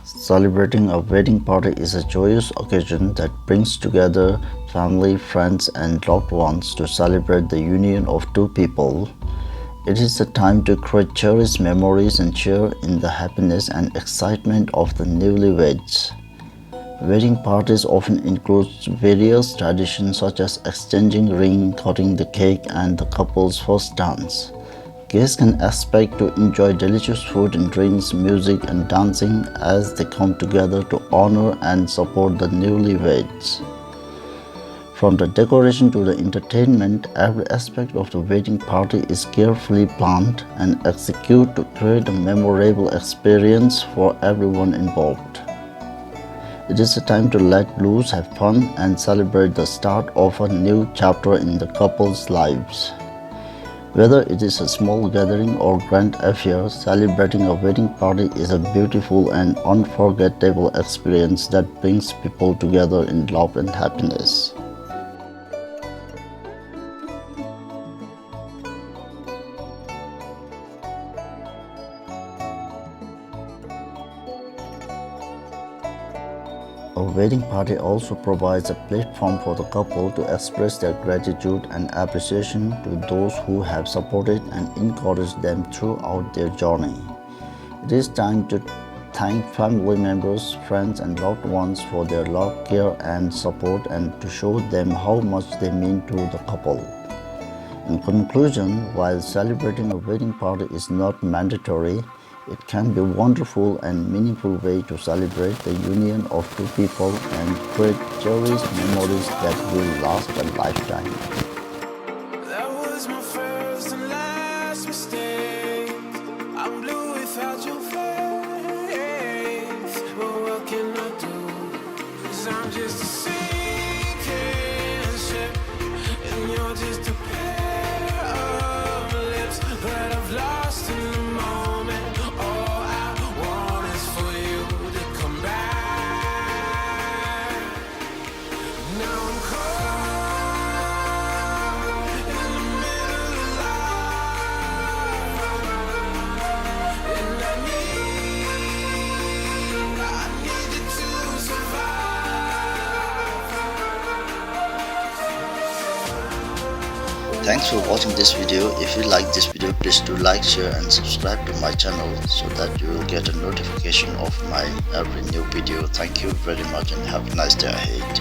Celebrating a wedding party is a joyous occasion that brings together family, friends, and loved ones to celebrate the union of two people. It is a time to create cherished memories and share in the happiness and excitement of the newlyweds. Wedding parties often include various traditions such as exchanging rings, cutting the cake, and the couple's first dance. Guests can expect to enjoy delicious food and drinks, music, and dancing as they come together to honor and support the newlyweds. From the decoration to the entertainment, every aspect of the wedding party is carefully planned and executed to create a memorable experience for everyone involved. It is a time to let loose, have fun, and celebrate the start of a new chapter in the couple's lives. Whether it is a small gathering or grand affair, celebrating a wedding party is a beautiful and unforgettable experience that brings people together in love and happiness. A wedding party also provides a platform for the couple to express their gratitude and appreciation to those who have supported and encouraged them throughout their journey. It is time to thank family members, friends, and loved ones for their love, care, and support, and to show them how much they mean to the couple. In conclusion, while celebrating a wedding party is not mandatory, it can be a wonderful and meaningful way to celebrate the union of two people and create cherished memories that will last a lifetime. That was my first and last mistake. I'm blue without your face. But what can I do? 'Cause I'm just a sinking ship, and you're just a pair of lips that I've lost in the moment. Thanks for watching this video. If you like this video, please do like, share, and subscribe to my channel so that you will get a notification of my every new video. Thank you very much and have a nice day ahead.